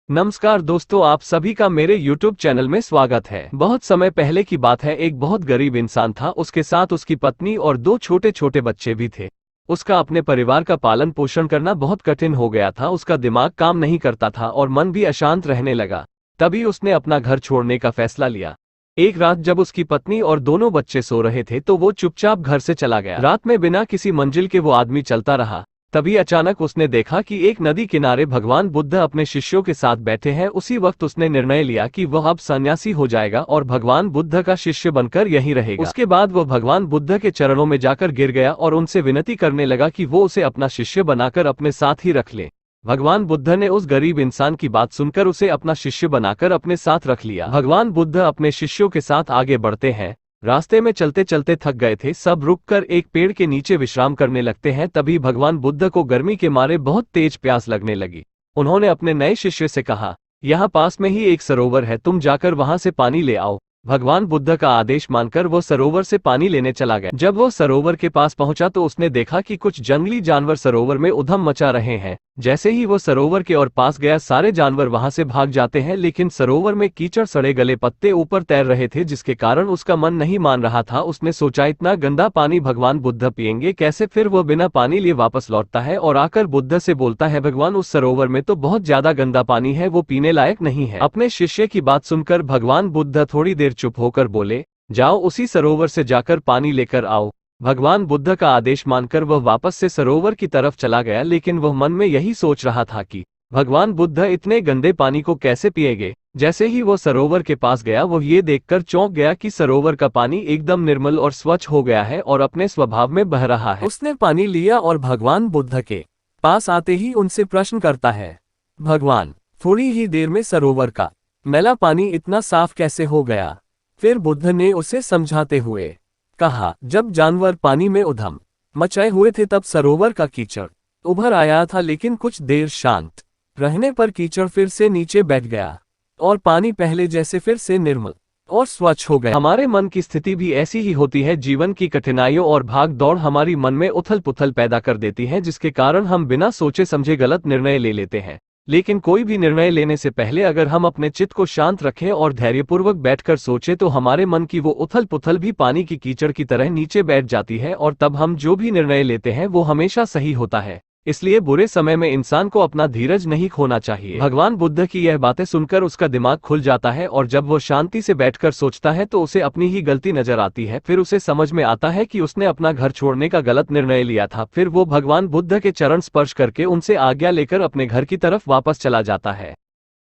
नमस्कार दोस्तों, आप सभी का मेरे YouTube चैनल में स्वागत है। बहुत समय पहले की बात है, एक बहुत गरीब इंसान था। उसके साथ उसकी पत्नी और दो छोटे छोटे बच्चे भी थे। उसका अपने परिवार का पालन पोषण करना बहुत कठिन हो गया था। उसका दिमाग काम नहीं करता था और मन भी अशांत रहने लगा। तभी उसने अपना घर छोड़ने का फैसला लिया। एक रात जब उसकी पत्नी और दोनों बच्चे सो रहे थे तो वो चुपचाप घर से चला गया। रात में बिना किसी मंजिल के वो आदमी चलता रहा। तभी अचानक उसने देखा कि एक नदी किनारे भगवान बुद्ध अपने शिष्यों के साथ बैठे हैं। उसी वक्त उसने निर्णय लिया कि वह अब सन्यासी हो जाएगा और भगवान बुद्ध का शिष्य बनकर यहीं रहेगा। उसके बाद वह भगवान बुद्ध के चरणों में जाकर गिर गया और उनसे विनती करने लगा कि वो उसे अपना शिष्य बनाकर अपने साथ ही रख ले। भगवान बुद्ध ने उस गरीब इंसान की बात सुनकर उसे अपना शिष्य बनाकर अपने साथ रख लिया। भगवान बुद्ध अपने शिष्यों के साथ आगे बढ़ते हैं। रास्ते में चलते चलते थक गए थे। सब रुककर एक पेड़ के नीचे विश्राम करने लगते हैं। तभी भगवान बुद्ध को गर्मी के मारे बहुत तेज प्यास लगने लगी। उन्होंने अपने नए शिष्य से कहा, यहाँ पास में ही एक सरोवर है, तुम जाकर वहां से पानी ले आओ। भगवान बुद्ध का आदेश मानकर वो सरोवर से पानी लेने चला गया। जब वो सरोवर के पास पहुंचा तो उसने देखा कि कुछ जंगली जानवर सरोवर में उधम मचा रहे हैं। जैसे ही वो सरोवर के और पास गया, सारे जानवर वहां से भाग जाते हैं, लेकिन सरोवर में कीचड़ सड़े गले पत्ते ऊपर तैर रहे थे, जिसके कारण उसका मन नहीं मान रहा था। उसने सोचा, इतना गंदा पानी भगवान बुद्ध पिएंगे कैसे? फिर वो बिना पानी लिए वापस लौटता है और आकर बुद्ध से बोलता है, भगवान उस सरोवर में तो बहुत ज्यादा गंदा पानी है, वो पीने लायक नहीं है। अपने शिष्य की बात सुनकर भगवान बुद्ध थोड़ी देर चुप होकर बोले, जाओ उसी सरोवर से जाकर पानी लेकर आओ। भगवान बुद्ध का आदेश मानकर वह वापस से सरोवर की तरफ चला गया, लेकिन वह मन में यही सोच रहा था कि भगवान बुद्ध इतने गंदे पानी को कैसे पिएंगे। जैसे ही वो सरोवर के पास गया, वो ये देखकर चौंक गया कि सरोवर का पानी एकदम निर्मल और स्वच्छ हो गया है और अपने स्वभाव में बह रहा है। उसने पानी लिया और भगवान बुद्ध के पास आते ही उनसे प्रश्न करता है, भगवान, थोड़ी ही देर में सरोवर का मैला पानी इतना साफ कैसे हो गया? फिर बुद्ध ने उसे समझाते हुए कहा, जब जानवर पानी में उधम मचाए हुए थे तब सरोवर का कीचड़ उभर आया था, लेकिन कुछ देर शांत रहने पर कीचड़ फिर से नीचे बैठ गया और पानी पहले जैसे फिर से निर्मल और स्वच्छ हो गया। हमारे मन की स्थिति भी ऐसी ही होती है। जीवन की कठिनाइयों और भाग दौड़ हमारी मन में उथल पुथल पैदा कर देती है, जिसके कारण हम बिना सोचे समझे गलत निर्णय ले लेते हैं। लेकिन कोई भी निर्णय लेने से पहले अगर हम अपने चित्त को शांत रखें और धैर्यपूर्वक बैठकर सोचें तो हमारे मन की वो उथल पुथल भी पानी की कीचड़ की तरह नीचे बैठ जाती है और तब हम जो भी निर्णय लेते हैं वो हमेशा सही होता है। इसलिए बुरे समय में इंसान को अपना धीरज नहीं खोना चाहिए। भगवान बुद्ध की यह बातें सुनकर उसका दिमाग खुल जाता है और जब वो शांति से बैठकर सोचता है तो उसे अपनी ही गलती नजर आती है। फिर उसे समझ में आता है कि उसने अपना घर छोड़ने का गलत निर्णय लिया था। फिर वो भगवान बुद्ध के चरण स्पर्श करके उनसे आज्ञा लेकर अपने घर की तरफ वापस चला जाता है।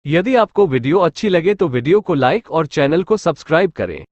यदि आपको वीडियो अच्छी लगे तो वीडियो को लाइक और चैनल को सब्सक्राइब करें।